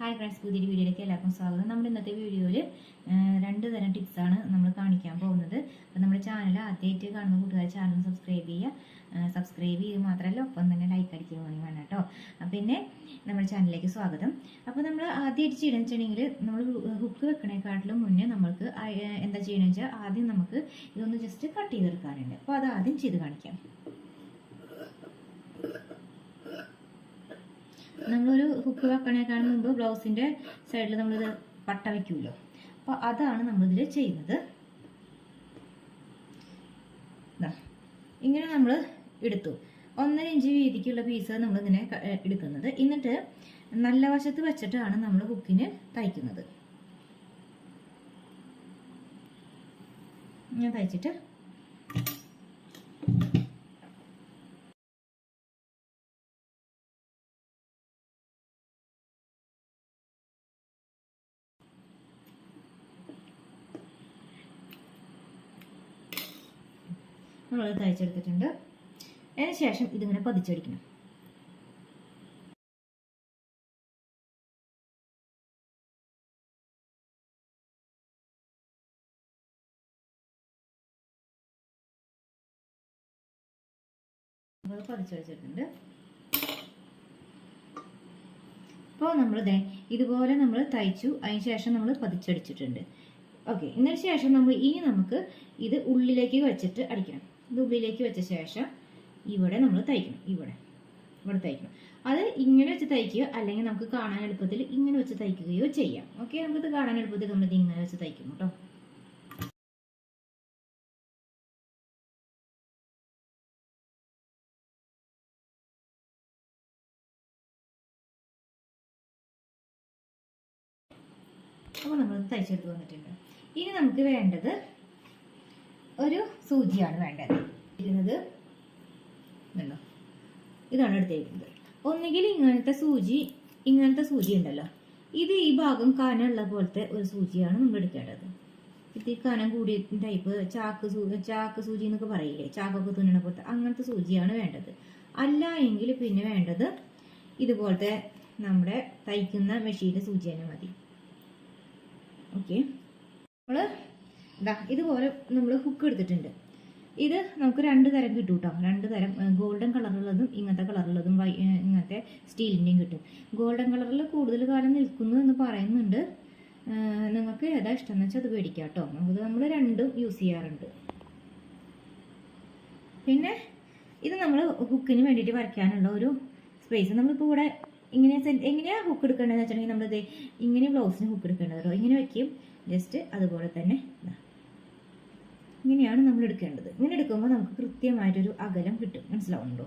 Hi friends, പുതിയൊരു വീഡിയോയിലേക്ക് എല്ലാവർക്കും സ്വാഗതം. നമ്മുടെ ഇന്നത്തെ വീഡിയോയിൽ രണ്ട് തരം ടിപ്സാണ് നമ്മൾ കാണിക്കാൻ പോകുന്നത്. അപ്പോൾ നമ്മുടെ ചാനൽ ആദ്യമായിട്ട് കാണുന്ന കൂട്ടുകാർ ചാനൽ സബ്സ്ക്രൈബ് ചെയ്യുക. സബ്സ്ക്രൈബ് ചെയ്യുക മാത്രമല്ല, ഒപ്പം തന്നെ ലൈക്ക് അടിക്കുകയും വേണം കേട്ടോ. പിന്നെ നമ്മുടെ ചാനലിലേക്ക് സ്വാഗതം. അപ്പോൾ നമ്മൾ ആദ്യമായിട്ട് ചെയ്യണമെന്ന് വെച്ചിട്ടുണ്ടെങ്കിൽ, നമ്മൾ ഹുക്ക് വെക്കണേക്കാട്ടിലും മുന്നേ നമ്മൾക്ക് എന്താ ചെയ്യണമെന്ന് വെച്ചാൽ, ആദ്യം നമുക്ക് ഇതൊന്ന് ജസ്റ്റ് കട്ട് ചെയ്തെടുക്കാനുണ്ട്. അപ്പോൾ അത് ആദ്യം ചെയ്ത് കാണിക്കാം. നമ്മളൊരു ഹുക്ക് വെക്കണേക്കാൾ മുമ്പ് ബ്ലൗസിന്റെ സൈഡിൽ നമ്മളിത് പട്ട വയ്ക്കുമല്ലോ, അപ്പോൾ അതാണ് നമ്മളിതിൽ ചെയ്യുന്നത്. ഇങ്ങനെ നമ്മൾ എടുത്തു 1.5 ഇഞ്ച് വീതിക്കുള്ള പീസ് നമ്മളിങ്ങനെ എടുക്കുന്നത്. എന്നിട്ട് നല്ല വശത്ത് വെച്ചിട്ടാണ് നമ്മൾ ഹുക്കിന് തയ്ക്കുന്നത്. ഞാൻ തയ്ച്ചിട്ട് നമ്മളത് തയ്ച്ചെടുത്തിട്ടുണ്ട്. അതിന് ശേഷം ഇതിങ്ങനെ പതിച്ചടിക്കണം. പതിച്ചടിച്ചിട്ടുണ്ട്. ഇപ്പോൾ നമ്മളിതേ ഇതുപോലെ നമ്മൾ തയ്ച്ചു. അതിന് ശേഷം നമ്മൾ പതിച്ചടിച്ചിട്ടുണ്ട്. ഓക്കെ, ഇതിന് ശേഷം നമുക്ക് ഇത് ഉള്ളിലേക്ക് വെച്ചിട്ട് അടിക്കണം. ഇത് ഉള്ളിലേക്ക് വെച്ച ശേഷം ഇവിടെ നമ്മൾ തയ്ക്കണം. ഇവിടെ തയ്ക്കണം. അത് ഇങ്ങനെ വെച്ച് തയ്ക്കുക, അല്ലെങ്കിൽ നമുക്ക് കാണാൻ എളുപ്പത്തിൽ ഇങ്ങനെ വെച്ച് തയ്ക്കുകയോ ചെയ്യാം. ഓക്കെ, നമുക്കിത് കാണാൻ എളുപ്പത്തിൽ നമ്മളിത് ഇങ്ങനെ വെച്ച് തയ്ക്കുന്നു കേട്ടോ. അപ്പോൾ നമ്മൾ തയ്ച്ചെടുത്ത് വന്നിട്ടുണ്ട്. ഇനി നമുക്ക് വേണ്ടത് ഒരു സൂചിയാണ് വേണ്ടത്. ഇതാണ് എടുത്തേക്കുന്നത്. ഒന്നുകിൽ ഇങ്ങനത്തെ സൂചി ഉണ്ടല്ലോ, ഇത് ഈ ഭാഗം കനമുള്ള പോലത്തെ ഒരു സൂചിയാണ് നമ്മൾ എടുക്കേണ്ടത്. ഇത് കനം കൂടിയ ടൈപ്പ് ചാക്ക് സൂചി എന്നൊക്കെ പറയില്ലേ, ചാക്കൊക്കെ തുന്നണ പോലത്തെ അങ്ങനത്തെ സൂചിയാണ് വേണ്ടത്. അല്ല എങ്കിൽ പിന്നെ വേണ്ടത് ഇതുപോലത്തെ നമ്മുടെ തയ്ക്കുന്ന മെഷീന്റെ സൂചി തന്നെ മതി. ഓക്കെ, ഇതുപോലെ നമ്മൾ ഹുക്ക് എടുത്തിട്ടുണ്ട്. ഇത് നമുക്ക് 2 തരം കിട്ടും കേട്ടോ. 2 തരം, ഗോൾഡൻ കളറുള്ളതും ഇങ്ങനത്തെ കളറുള്ളതും ഇങ്ങനത്തെ സ്റ്റീലിൻ്റെയും കിട്ടും. ഗോൾഡൻ കളറിൽ കൂടുതൽ കാലം നിൽക്കുന്നു എന്ന് പറയുന്നുണ്ട്. നിങ്ങൾക്ക് ഏതാ ഇഷ്ടം എന്ന് വെച്ചാൽ അത് മേടിക്കാം കേട്ടോ. നമ്മൾ രണ്ടും യൂസ് ചെയ്യാറുണ്ട്. പിന്നെ ഇത് നമ്മൾ ഹുക്കിന് വേണ്ടിയിട്ട് വരയ്ക്കാനുള്ള ഒരു സ്പേസ്. നമ്മളിപ്പോൾ ഇവിടെ എങ്ങനെയാണ് ഹുക്ക് എടുക്കേണ്ടതെന്ന് വെച്ചിട്ടുണ്ടെങ്കിൽ, നമ്മളിത് ഇങ്ങനെ ബ്ലൗസിന് ഹുക്ക് എടുക്കേണ്ടത് കേട്ടോ. ഇങ്ങനെ വയ്ക്കും, ജസ്റ്റ് അതുപോലെ തന്നെ ഇങ്ങനെയാണ് നമ്മൾ എടുക്കേണ്ടത്. ഇങ്ങനെ എടുക്കുമ്പോൾ നമുക്ക് കൃത്യമായിട്ടൊരു അകലം കിട്ടും. മനസ്സിലാവുന്നുണ്ടോ?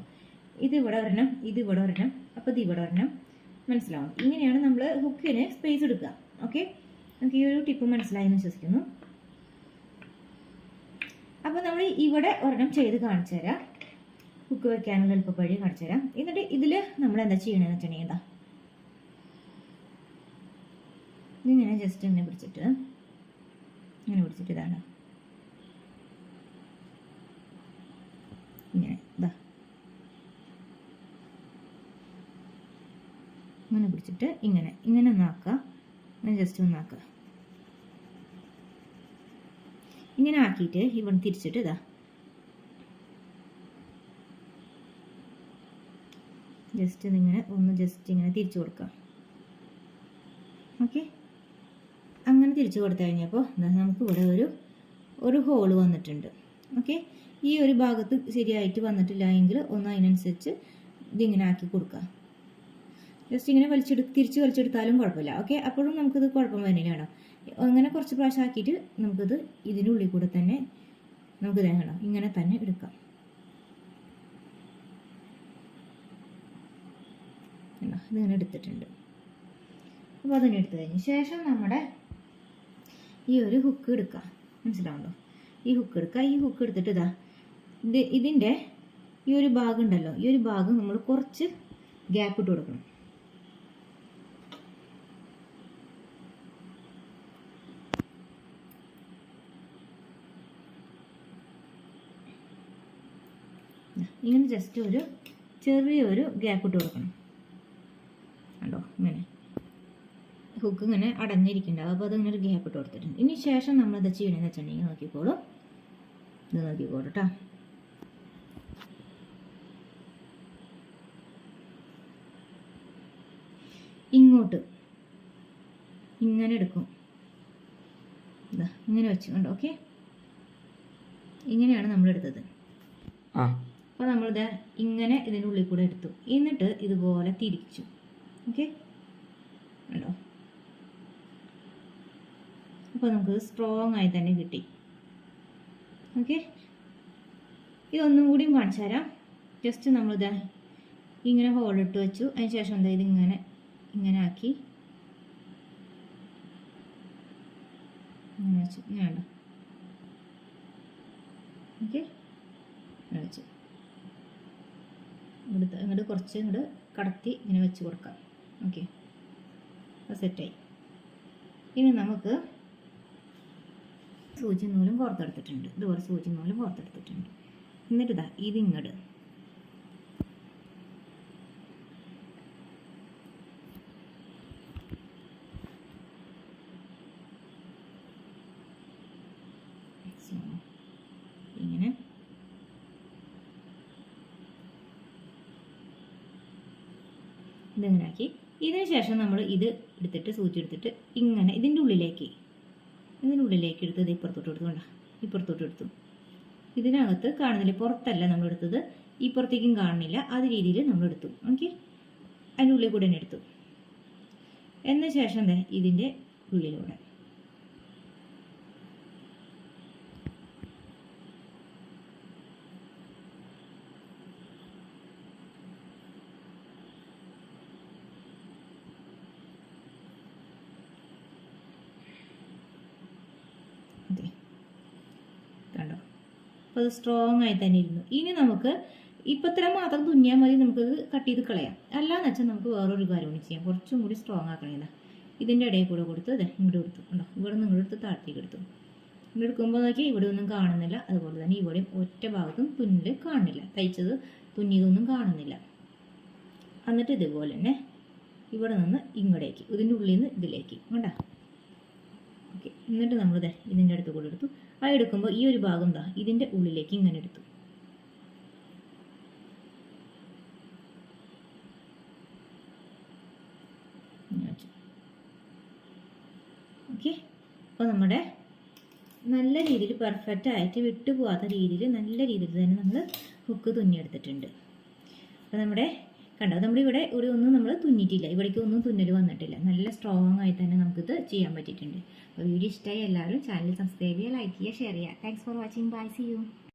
ഇതിവിടെ ഒരെണ്ണം, ഇതിവിടെ ഒരെണ്ണം, അപ്പോൾ ഇതിവിടെ ഒരെണ്ണം. മനസ്സിലാവും? ഇങ്ങനെയാണ് നമ്മൾ ഹുക്കിന് സ്പേസ് എടുക്കുക. ഓക്കെ, നമുക്ക് ഈ ഒരു ടിപ്പ് മനസ്സിലായെന്ന് വിശ്വസിക്കുന്നു. അപ്പോൾ നമ്മൾ ഇവിടെ ഒരെണ്ണം ചെയ്ത് കാണിച്ചു തരാം. ഹുക്ക് വെക്കാനുള്ള എളുപ്പവഴി കാണിച്ചു തരാം. എന്നിട്ട് ഇതിൽ നമ്മൾ എന്താ ചെയ്യണമെന്ന് വെച്ചിട്ടുണ്ടെങ്കിൽ, ഇതിങ്ങനെ ജസ്റ്റ് ഇങ്ങനെ പിടിച്ചിട്ട് ഇതാണ് ഇങ്ങനെ ഇങ്ങനെ പിടിച്ചിട്ട് ഇങ്ങനെ ഒന്നാക്കുക. ജസ്റ്റ് ഒന്നാക്കുക. ഇങ്ങനെ ആക്കിയിട്ട് ഇവിടെ തിരിച്ചിട്ട് ജസ്റ്റ് ഇതിങ്ങനെ ഇങ്ങനെ തിരിച്ചു കൊടുക്കാം. ഓക്കെ, അങ്ങനെ തിരിച്ചു കൊടുത്തു കഴിഞ്ഞപ്പോൾ നമുക്ക് ഇവിടെ ഒരു ഹോള് വന്നിട്ടുണ്ട്. ഓക്കെ, ഈ ഒരു ഭാഗത്ത് ശരിയായിട്ട് വന്നിട്ടില്ല എങ്കിൽ അതിനനുസരിച്ച് ഇതിങ്ങനെ ആക്കി കൊടുക്കുക. ജസ്റ്റ് ഇങ്ങനെ തിരിച്ച് വലിച്ചെടുത്താലും കുഴപ്പമില്ല. ഓക്കെ, അപ്പോഴും നമുക്കിത് കുഴപ്പം വരുന്നില്ല. അങ്ങനെ കുറച്ച് പ്രാവശ്യം ആക്കിയിട്ട് നമുക്കിത് ഇതിനുള്ളിൽ കൂടെ തന്നെ നമുക്കിത് ഇങ്ങനെ തന്നെ എടുക്കാം. ഇതിങ്ങനെ എടുത്തിട്ടുണ്ട്. അപ്പോൾ അതിനെ എടുത്തു കഴിഞ്ഞ ശേഷം നമ്മുടെ ഈ ഒരു ഹുക്ക് എടുക്കാം. മനസ്സിലാവുണ്ടോ? ഈ ഹുക്ക് എടുക്കുക. ഈ ഹുക്ക് എടുത്തിട്ട് ഇതിൻ്റെ ഈ ഒരു ഭാഗം ഉണ്ടല്ലോ, ഈ ഒരു ഭാഗം നമ്മൾ കുറച്ച് ഗ്യാപ്പ് ഇട്ട് കൊടുക്കണം. ഇങ്ങനെ ജസ്റ്റ് ചെറിയൊരു ഗ്യാപ്പ് ഇട്ട് കൊടുക്കണം. കണ്ടോ? ഇങ്ങനെ ഹുക്ക് ഇങ്ങനെ അടഞ്ഞിരിക്കുന്നുണ്ടാവും. അപ്പോൾ അതിങ്ങനെ ഒരു ഗ്യാപ്പ് ഇട്ട് കൊടുത്തിട്ടുണ്ട്. ഇനി ശേഷം നമ്മൾ ഇത് ചെയ്യണമെന്ന് വെച്ചിട്ടുണ്ടെങ്കിൽ നോക്കിക്കോളൂ, ഇത് നോക്കിക്കോളൂ കേട്ടോ. ഇങ്ങോട്ട് ഇങ്ങനെ എടുക്കും, ഇതാ ഇങ്ങനെ വെച്ചുകൊണ്ട്. ഓക്കെ, ഇങ്ങനെയാണ് നമ്മൾ എടുത്തത്. അപ്പോൾ നമ്മളിത് ഇങ്ങനെ ഇതിൻ്റെ ഉള്ളിൽ കൂടെ എടുത്തു, എന്നിട്ട് ഇതുപോലെ തിരിച്ചു. ഓക്കെ, കണ്ടോ? അപ്പോൾ നമുക്ക് സ്ട്രോങ് ആയി തന്നെ കിട്ടി. ഓക്കെ, ഇതൊന്നും കൂടിയും കാണിച്ചു തരാം. ജസ്റ്റ് നമ്മളിത് ഇങ്ങനെ ഹോളിട്ട് വെച്ചു, അതിന് ശേഷം എന്താ ഇതിങ്ങനെ ഇങ്ങനെ ആക്കി ഇങ്ങനെ വെച്ചു, ഇങ്ങനെ ഉണ്ടോ? ഓക്കെ, ഇങ്ങനെ വെച്ചു, ഇങ്ങോട്ട് കുറച്ച് ഇങ്ങോട്ട് കടത്തി ഇങ്ങനെ വെച്ച് കൊടുക്കാം. ഓക്കെ, അത് സെറ്റായി. ഇനി നമുക്ക് സൂചി നൂലും പുറത്തെടുത്തിട്ടുണ്ട്, ഇതുപോലെ സൂചി നൂലും പുറത്തെടുത്തിട്ടുണ്ട്. എന്നിട്ട് ഇതാ ഇതിങ്ങോട്ട് ഇങ്ങനെ ഇതിങ്ങനെ ആക്കി. ഇതിന് ശേഷം നമ്മൾ ഇത് എടുത്തിട്ട് സൂചി എടുത്തിട്ട് ഇങ്ങനെ ഇതിൻ്റെ ഉള്ളിലേക്ക് എടുത്തത് ഇപ്പുറത്തോട്ട് എടുത്തു, കൊണ്ടാ ഇപ്പുറത്തോട്ട് എടുത്തു. ഇതിനകത്ത് കാണുന്നില്ല, പുറത്തല്ല നമ്മൾ എടുത്തത്, ഇപ്പുറത്തേക്കും കാണുന്നില്ല, അത് രീതിയിൽ നമ്മൾ എടുത്തു. ഓക്കെ, അതിൻ്റെ ഉള്ളിൽ കൂടെ തന്നെ എടുത്തു. എന്ന ശേഷം എന്താ ഇതിൻ്റെ ഉള്ളിലൂടെ കണ്ടോ? അപ്പോൾ അത് സ്ട്രോങ് ആയി തന്നെ ഇരുന്നു. ഇനി നമുക്ക് ഇപ്പം ഇത്ര മാത്രം തുന്നിയാൽ മതി, നമുക്കത് കട്ട് ചെയ്ത് കളയാം. അല്ലാന്ന് വെച്ചാൽ നമുക്ക് വേറൊരു കാര്യം കൂടി ചെയ്യാം, കുറച്ചും കൂടി സ്ട്രോങ് ആക്കണേതാ. ഇതിൻ്റെ ഇടയിൽ കൂടെ കൊടുത്ത് അതെ ഇങ്ങോട്ട് കൊടുത്തു, കണ്ടോ? ഇവിടെ നിന്ന് ഇങ്ങോട്ട് എടുത്ത് താഴത്തേക്ക് എടുത്തു. ഇവിടെ എടുക്കുമ്പോൾ നോക്കി ഇവിടെ ഒന്നും കാണുന്നില്ല, അതുപോലെ തന്നെ ഇവിടെയും ഒറ്റ ഭാഗത്തും തുന്നൽ കാണുന്നില്ല, തയ്ച്ചത് തുന്നിയതൊന്നും കാണുന്നില്ല. എന്നിട്ട് ഇതുപോലെ തന്നെ ഇവിടെ നിന്ന് ഇങ്ങോട്ടേക്ക്, ഇതിൻ്റെ ഉള്ളിൽ നിന്ന് ഇതിലേക്ക്, കണ്ടോ? ഓക്കെ, എന്നിട്ട് നമ്മളിത് ഇതിൻ്റെ അടുത്ത് കൂടെ എടുത്തു. ആ എടുക്കുമ്പോൾ ഈ ഒരു ഭാഗം ദാ ഇതിൻ്റെ ഉള്ളിലേക്ക് ഇങ്ങനെ എടുത്തു. ഓക്കെ, അപ്പോൾ നമ്മുടെ നല്ല രീതിയിൽ പെർഫെക്റ്റ് ആയിട്ട് വിട്ടുപോകാത്ത രീതിയിൽ നല്ല രീതിയിൽ തന്നെ നമ്മൾ ഹുക്ക് തുന്നിയെടുത്തിട്ടുണ്ട്. അപ്പോൾ നമ്മുടെ കണ്ടോ, നമ്മളിവിടെ ഇവിടെ ഒന്നും നമ്മൾ തുന്നിയിട്ടില്ല, ഇവിടേക്ക് ഒന്നും തുന്നൽ വന്നിട്ടില്ല. നല്ല സ്ട്രോങ് ആയി തന്നെ നമുക്കിത് ചെയ്യാൻ പറ്റിയിട്ടുണ്ട്. അപ്പോൾ വീഡിയോ ഇഷ്ടമായി എല്ലാവരും ചാനൽ സബ്സ്ക്രൈബ് ചെയ്യുക, ലൈക്ക് ചെയ്യുക, ഷെയർ ചെയ്യുക. Thanks for watching. Bye, see U.